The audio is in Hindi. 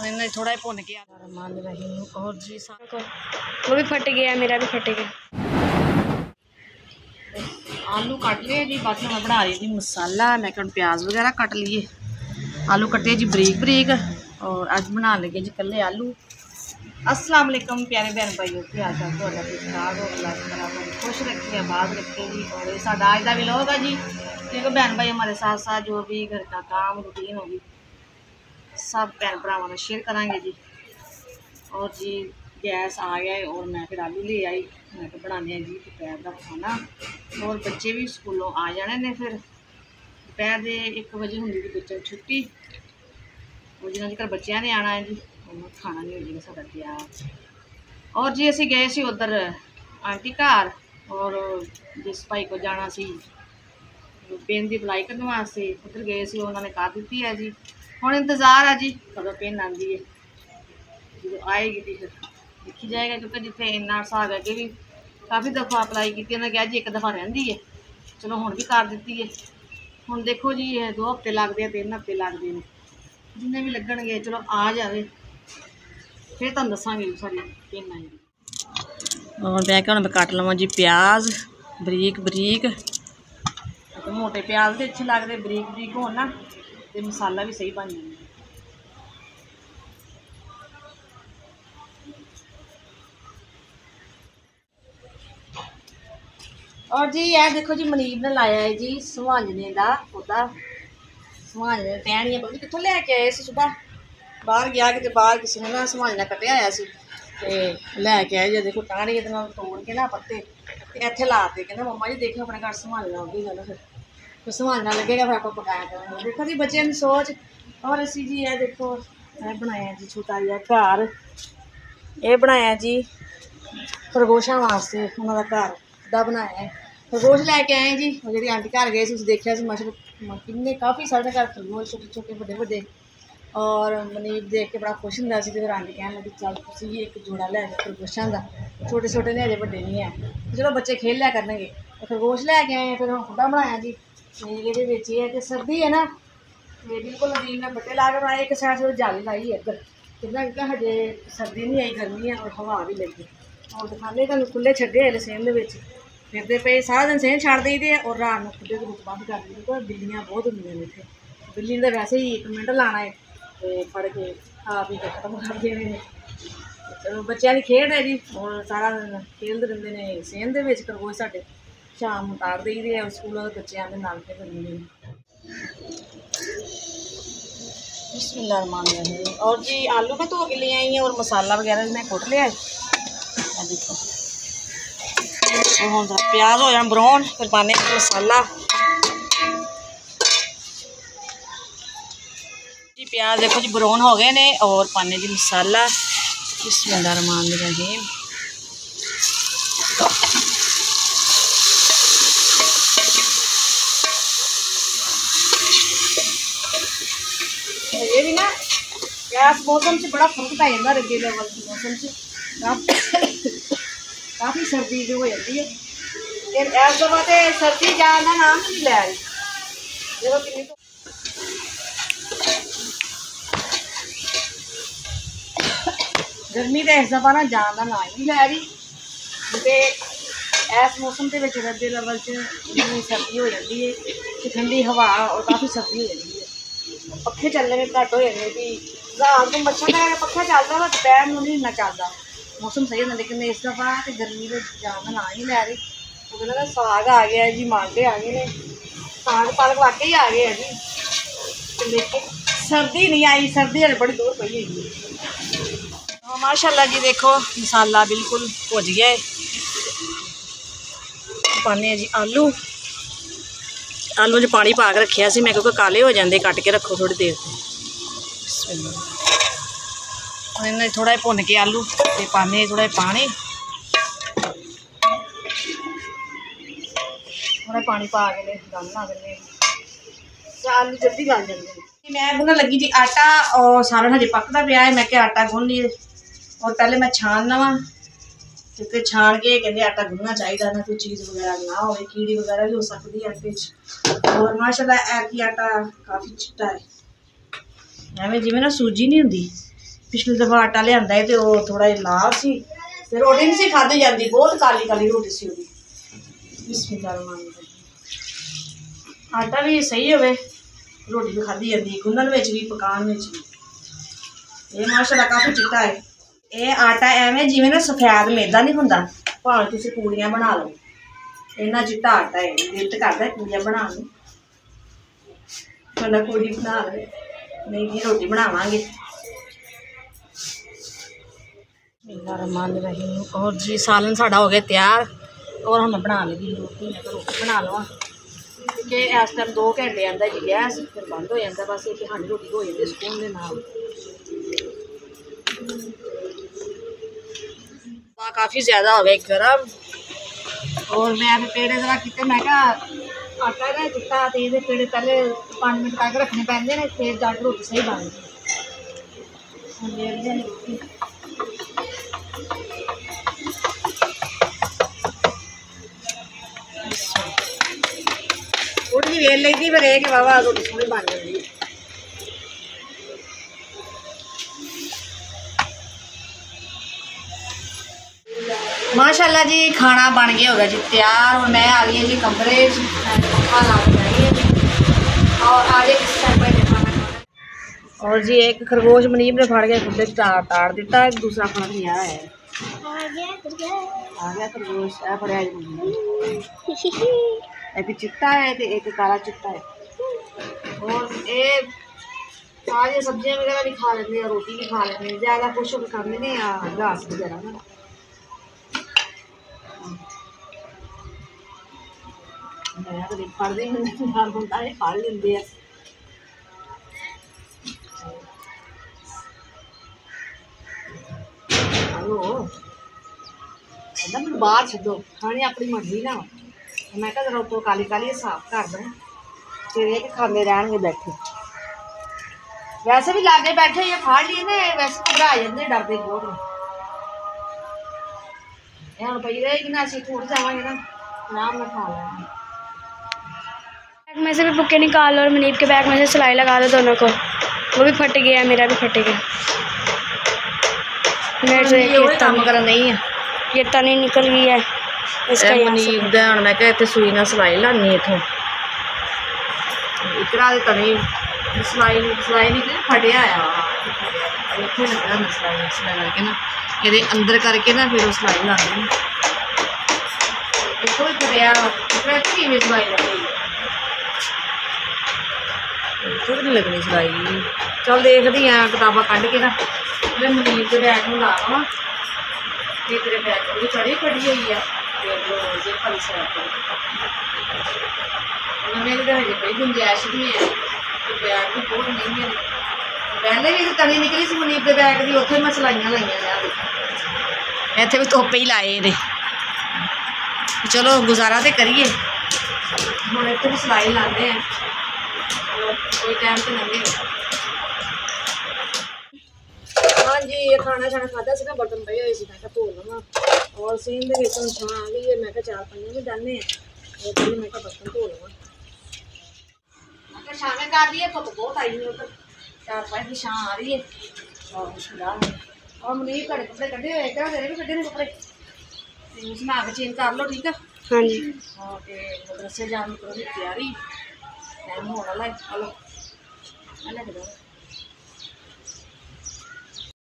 इन्हें थोड़ा ही भुन के मान रही हूँ। और जी वो भी फट गया, मेरा भी फट गया। आलू कट लिए जी, बाकी मैं बना रही थी मसाला। मैं क्या प्याज वगैरह कट लिए, आलू कटे जी बरीक बरीक। और अज बना लगे जी कल्ले आलू। अस्सलाम वालेकुम प्यारे बहन भाइयों, की हाल चाल तो खुश रखिए, आबाद रखिए जी। और ये साडा अज का व्लॉग है जी, क्योंकि बहन भाई हमारे साथ साथ जो भी घर का काम रूटीन होगी सब भैन भरावां ने शेयर करांगे जी। और जी गैस आ गया है और मैं फिर आलू ले आई। मैं तो बनाने जी दोपहर का खाना। और बच्चे भी स्कूलों आ जाने ने, फिर दोपहर के 1 बजे होंगी जी बच्चों की छुट्टी। और जिन्होंने घर बच्चों ने आना है जी, खाना नहीं हो जाएगा साढ़ा तैयार। और जी असी गए सी उधर आंटी घर, और जिस भाई को जाना सी पेन की बुलाई करने वास्ते उधर गए सी, उन्होंने कर दी है जी। हुण इंतज़ार है जी कदों पेन आती है, जो आएगी तो फिर देखी जाएगा। क्योंकि जिथे इन्ना हिसाब है कि भी काफ़ी दफ़ा अप्लाई की, उन्हें कहा जी 1 दफ़ा रही है, चलो हुण भी कर दी है। हुण देखो जी 2 हफ्ते लगते हैं, 3 हफ्ते लगते हैं, जिन्हें भी लगणगे चलो आ जाए फिर तुहानूं दसांगे सारी पेन आएगी। और मैं क्या मैं कट लवां जी प्याज बरीक बरीक। तो मोटे प्याज तो अच्छे लगते, बरीक बरीक हो ना तो मसाला भी सही बन जाए। और जी यह देखो जी मनीब ने लाया है जी सुहांजने का पौधा। सुहांजने टहनियां पता नहीं कितों लैके आए सी, सुबह बाहर गया कि बाहर किसी ने ना सुहांजना कट्टिया आया सी ते लैके आए जी। देखो टहनी तोड़ के ना पत्ते इत्थे लाते, कहते मम्मा जी देखो अपने घर सुहांजना उगेगा ना, फिर सुहांजना लगेगा फिर आप पकाया करेंगे। देखो जी बच्चों की सोच। और असी जी यह देखो यह बनाया जी छोटा जिहा घर, ये बनाया जी खरगोशों वास्ते, उन्होंने घर दा बनाया है। खरगोश लैके आए जी, और जी आंटी घर गए देखा किन्ने काफ़ी सारे घर खरगोश छोटे छोटे बड़े बड़े। और मनीब देख के बड़ा खुश होंदा सी, फिर आंटी कहन लगी चल तुसीं भी एक जोड़ा लै जाओ खरगोशों का, छोटे छोटे ने अजे बड़े नहीं है, चलो बच्चे खेल लिया करनगे। खरगोश लैके आए, फिर हम खुदा बनाया जी। ये कि सर्दी है ना, तो बिल्कुल नदीम ने बट्टे ला के बनाए, एक साइड से जाली लाई है इधर, क्योंकि हजे सर्दी नहीं आई, गर्मी है और हवा भी लगी। और दिखाने तुहानूं खुले छड्डे हले सेम दे विच फिरदे पे, सारा दिन सेम छड्ड देईदे और रात नूं खुले दे विच बंद कर देईदे, क्योंकि बिल्लियां बहुत होंदियां ने इत्थे। बिल्ली ने वैसे ही 1 मिनट लाना है तो फड़ के खा पी के खत्म कर देने ने। चलो बच्चों की खेड है जी, और सारा दिन खेलते रहते हैं सेम दे विच खरगोश साडे। शाम नूं तार देईदे आ स्कूलों के बच्चे आंदे नाल के करने। बिस्मिल्लाहिर्रहमानिर्रहीम। और जी आलू मैं धो के ले आई हैं और मसाला वगैरह मैं कुट लिया है। देखो हम प्याज हो जाए ब्राउन, फिर पाने मसाला जी। प्याज देखो जी ब्राउन हो गए ने, और पाने जी मसाला। बिस्मिल्लाहिर्रहमानिर्रहीम। ये भी ना गैस मौसम से बड़ा फर्क पै जाता, रगे लेवल के मौसम से काफ़ी सर्दी जो हो जाती है। फिर इस दफा तो सर्दी जाने का नाम नहीं लै रही। देखो कितनी गर्मी तो इस दफा ना जान का नाम ही नहीं लै रही। तो इस मौसम के रगे लेवल से सर्दी हो जाती है कि ठंडी हवा और काफ़ी सर्दी हो जाती है। पखे चलने में घट हो जाते भी, रात को मच्छर का पखा चलता वा, दोपहर में नहीं इन्ना चलता, मौसम सही होता। लेकिन इस दफा तो गर्मी तो जान का नाम ही लै रही। तो कहना साग आ गया जी, मांडे आ गए ने, साग पालक वाकई आ गए हैं जी। लेकिन सर्दी नहीं आई, सर्दी हले बड़ी दूर पई है। तो माशाल्लाह जी देखो मसाला बिल्कुल भुज गया है। पाने जी आलू, आलू च पानी पा के रखिया सी मैं, क्योंकि काले हो जाते, कट के रखो थोड़ी देर। इन्हें थोड़ा ही भुन के आलू तो पाने थोड़ा पानी, थोड़ा पानी पा के दम ला देने, आलू जल्दी गल जाते। मैं गुनन लगी जी आटा, और सारा हजे पकता पिया है। मैं क्या आटा गुन ली, और पहले मैं छान लवा, क्योंकि छान के कहते आटा गुनना चाहिए ना, कोई चीज़ वगैरह ना हो, कीड़ी वगैरह भी हो सकती है आटे च। और माशाल्लाह ऐ कि आटा काफ़ी चिट्टा है, एवं जिमें ना सूजी नहीं होंगी, पिछली दफा आटा लियांदा है तो थोड़ा जिहा लाल सी ते रोटी नहीं सी खाधी जाती, बहुत काली काली रोटी सी ओहदी। बिस्मिल्लाह। आटा भी सही होवे रोटी भी खाधी जाती, गुंदन विच भी पकान विच भी। ये माशाल्लाह काफ़ी चिट्टा है। ये आटा एवें जिवें ना सफेद मैदा नहीं हुंदा, भावें तुसीं पूड़ियां बना लो, इन्ना चिट्टा आटा है, दिल करदा है पूड़ियां बनाउण नूं। बंदा पूड़ी बना ले, नहीं जी रोटी बनावांगे। बिस्मिल्लाहिर्रहमानिर्रहीम। और जी सालन साडा हो गया तैयार और हम बना लगी रोटी। मैं रोटी बना लवां क्योंकि इस टाइम 2 घंटे आंदा जी गैस, फिर बंद हो जाता। बस एक साडी रोटी हो जाती सुकून दे नाल। काफ़ी ज़्यादा हो गए गर्म और मैं अभी पेड़े जरा किते, मैं क्या आटा ना चिट्टा तो ये पेड़े पहले 5 मिनट करके रखने पैंदे ने, फिर जाके रोटी सही बनदी। थोड़ी जी वेल लगती पर यह कि वाह रोटी सोहनी बन जाती है। माशाल्लाह जी खाना बन गया होगा जी तैयार। और मैं आ गई जी कमरे पंखा ला के आई है जी और आगे किस टाइम पर खाना खाना। और जी एक खरगोश मनीब ने फड़ के खुदे ताड़ दिता, दूसरा फड़ लिया है। आ गया खरगोश फड़िया जी। एक चिट्टा है तो एक काला चिट्टा है। और ये सारी सब्जियां वगैरह भी खा लेते हैं, रोटी भी खा लेते हैं, ज़्यादा खुश होकर खाते हैं या घास वगैरह ना। मैं कभी फड़ते ही होता है, फड़ लेंगे। मैं बाहर छो खानी अपनी मर्जी ना। मैं क्या जरा उतो काली काली साफ कर दें, फिर ये खाते रहने बैठे। वैसे भी लागे बैठे ये फाड़ लिए ना, वैसे घबरा जाते डरते बहुत। हम पी रहेगी ना, असं टूट जावे ना, आराम में खा लेंगे। बैग में से भी बुक्के निकाल लो और मनीब के बैग में से सिलाई लगा दो दोनों को। वो भी फट गया, मेरा भी फट गया। मेरे से काम कर नहीं है, ये तनी निकल गई है इसका। मनीब दा हुण मैं क्या इत्थे सूई नाल सिलाई लानी इत्थों इकरा दे तनी सिलाई निकली फटिया आया इत्थे लगा ना सिलाई करके ना ये अंदर करके ना फिर सिलाई लानी ना इत्थों ही फटिया इकरा किवें सिलाई लगी इत्थों नहीं लगनी सिलाई। चल देखदी हां किताबां कढ के ना मैं मनीब के बैग नूं ला लवां। ये तेरे बैग की चढ़ी पड़ी हुई है मेरे तो हजे कोई गुंजाइश नहीं है, बैग भी बहुत महंगे हैं। पहले भी तनी निकली सी मनीब के बैग की, उत्थे मैं सिलाइयां लाइया इत्थे भी तोपे ही लाए ने। चलो गुजारा तो करिए, हुण इत्थे भी सिलाई लाते हैं, कोई टाइम तो लंघे। हाँ जी ये खाना छाना खादा से ना, बर्तन पे हुए मैं धो लवां और सीन दे विच हुण छां आ गई है। मैं 4-5 में जाने और फिर मैं बर्तन धो लवां। मैं छावें कर ली है, धुप्प बहुत आई है उधर 4-5 की छां आ रही है। और मनीब घड़े कपड़े कढ़े हुए क्या, तेरे भी कढ़े ने कपड़े उसमें आगे चेंज कर लो ठीक है। हाँ जी हाँ तो मदरसे जाने की तैयारी टाइम होने वाला है। हेलो